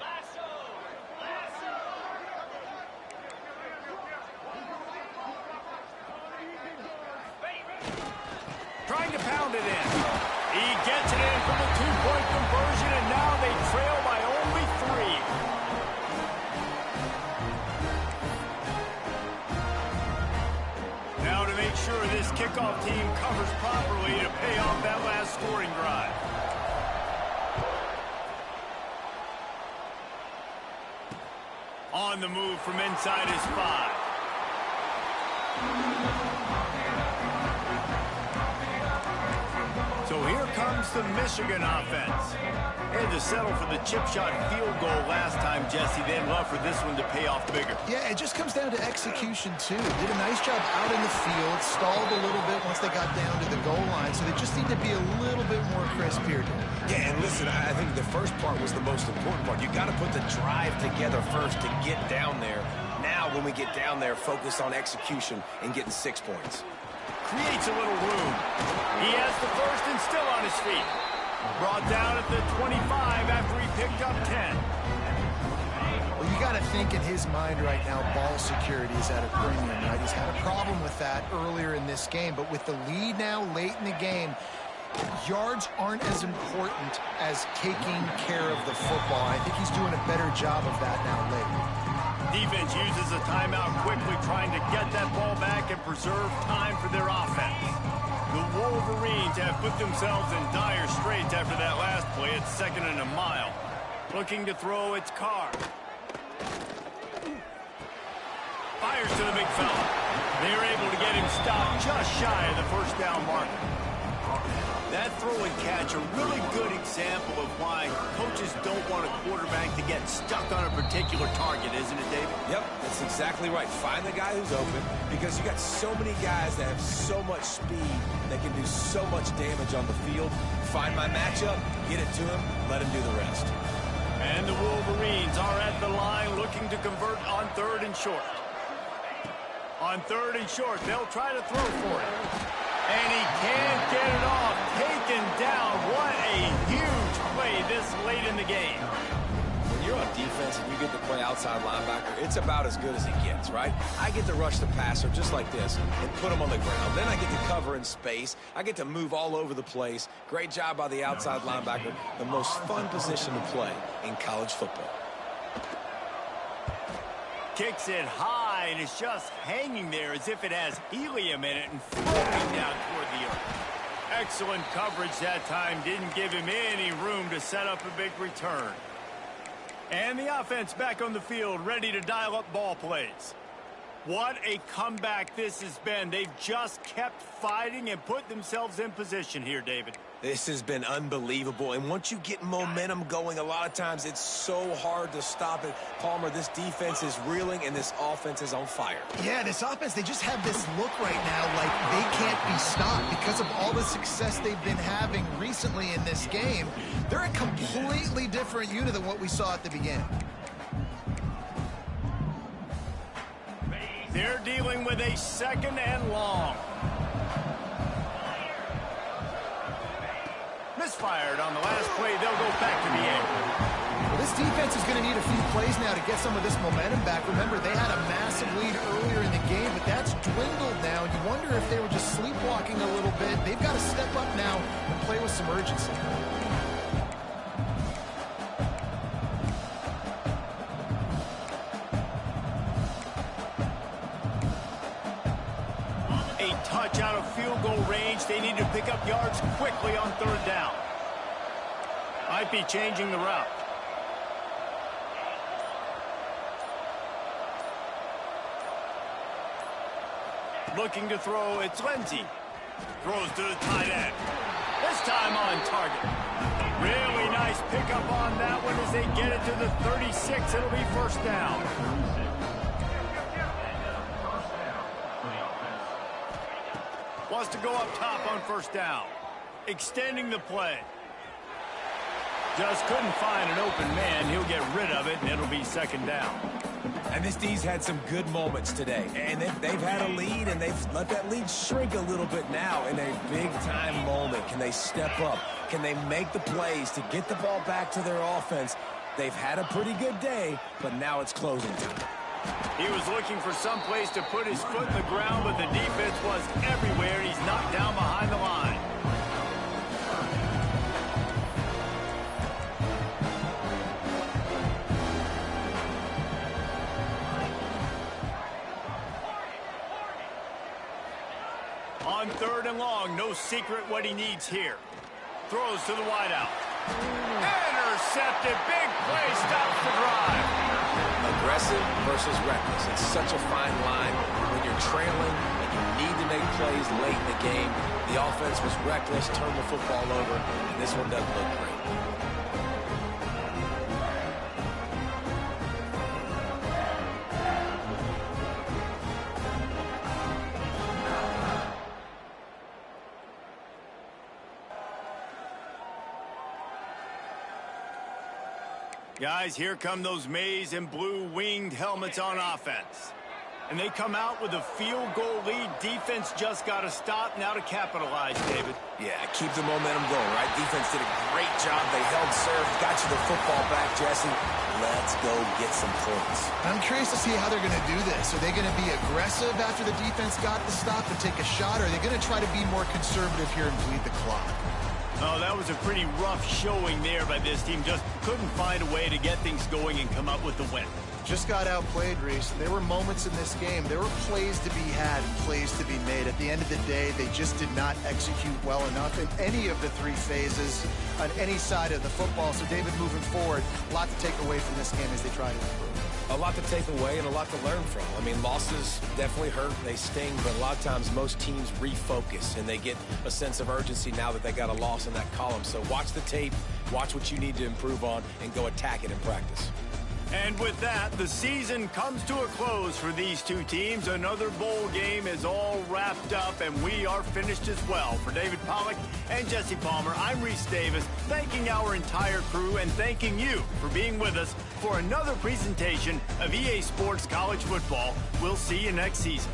Trying to pound it in. He gets it in for the two-point conversion, and now they trail by only 3. Now to make sure this kickoff team covers properly to pay off that last scoring drive. On the move from inside his 5. So here comes the Michigan offense. They had to settle for the chip shot field goal last time, Jesse. They'd love for this one to pay off bigger. Yeah, it just comes down to execution, too. Did a nice job out in the field, stalled a little bit once they got down to the goal line, so they just need to be a little bit more crisp here. Yeah, and listen, I think the first part was the most important part. You got to put the drive together first to get down there. Now, when we get down there, focus on execution and getting 6 points. Creates a little room. He has the first and still on his feet. Brought down at the 25 after he picked up 10. Well, you got to think in his mind right now, ball security is at a premium, right? He's had a problem with that earlier in this game, but with the lead now late in the game, yards aren't as important as taking care of the football. I think he's doing a better job of that now late. Defense uses a timeout quickly, trying to get that ball back and preserve time for their offense. The Wolverines have put themselves in dire straits after that last play. It's 2nd and a mile. Looking to throw, it's Carr. Fires to the big fella. They are able to get him stopped just shy of the first down marker. That throw and catch, a really good example of why coaches don't want a quarterback to get stuck on a particular target, isn't it, David? Yep, that's exactly right. Find the guy who's open because you got so many guys that have so much speed that can do so much damage on the field. Find my matchup, get it to him, let him do the rest. And the Wolverines are at the line looking to convert on 3rd and short. On 3rd and short, they'll try to throw for it. And he can't get it off. Taken down. What a huge play this late in the game. When you're on defense and you get get to play outside linebacker, it's about as good as it gets, right? I get to rush the passer just like this and put him on the ground. Then I get to cover in space. I get to move all over the place. Great job by the outside linebacker. The most fun position to play in college football. Kicks it high, and it's just hanging there as if it has helium in it and floating down toward the earth. Excellent coverage that time. Didn't give him any room to set up a big return. And the offense back on the field, ready to dial up ball plays. What a comeback this has been. They've just kept fighting and put themselves in position here, David. This has been unbelievable, and once you get momentum going, a lot of times it's so hard to stop it. Palmer, this defense is reeling, and this offense is on fire. Yeah, this offense, they just have this look right now like they can't be stopped because of all the success they've been having recently in this game. They're a completely different unit than what we saw at the beginning. They're dealing with a 2nd and long. Misfired on the last play. They'll go back to the air. Well, this defense is going to need a few plays now to get some of this momentum back. Remember, they had a massive lead earlier in the game, but that's dwindled now. You wonder if they were just sleepwalking a little bit. They've got to step up now and play with some urgency. Touch out of field goal range. They need to pick up yards quickly on 3rd down. Might be changing the route. Looking to throw, it's Lindsey. Throws to the tight end. This time on target. Really nice pickup on that one as they get it to the 36. It'll be 1st down. Wants to go up top on 1st down. Extending the play. Just couldn't find an open man. He'll get rid of it, and it'll be 2nd down. And this D's had some good moments today. And they've had a lead, and they've let that lead shrink a little bit now in a big-time moment. Can they step up? Can they make the plays to get the ball back to their offense? They've had a pretty good day, but now it's closing time. He was looking for some place to put his foot in the ground, but the defense was everywhere, and he's knocked down behind the line. On 3rd and long, no secret what he needs here. Throws to the wideout. Intercepted. Big play. Stops the drive. Aggressive versus reckless. It's such a fine line when you're trailing and you need to make plays late in the game. The offense was reckless, turned the football over, and this one doesn't look great. Guys, here come those maize and blue winged helmets on offense. And they come out with a field goal lead. Defense just got to stop now to capitalize, David. Yeah, keep the momentum going, right? Defense did a great job. They held serve, got you the football back, Jesse. Let's go get some points. I'm curious to see how they're going to do this. Are they going to be aggressive after the defense got the stop and take a shot? Or are they going to try to be more conservative here and bleed the clock? Oh, that was a pretty rough showing there by this team. Just couldn't find a way to get things going and come up with the win. Just got outplayed, Reese. There were moments in this game. There were plays to be had and plays to be made. At the end of the day, they just did not execute well enough in any of the 3 phases on any side of the football. So, David, moving forward, a lot to take away from this game as they try to improve. A lot to take away and a lot to learn from. I mean, losses definitely hurt. They sting, but a lot of times most teams refocus and they get a sense of urgency now that they got a loss in that column. So watch the tape, watch what you need to improve on, and go attack it in practice. And with that, the season comes to a close for these two teams. Another bowl game is all wrapped up, and we are finished as well. For David Pollack and Jesse Palmer, I'm Reese Davis, thanking our entire crew and thanking you for being with us for another presentation of EA Sports College Football. We'll see you next season.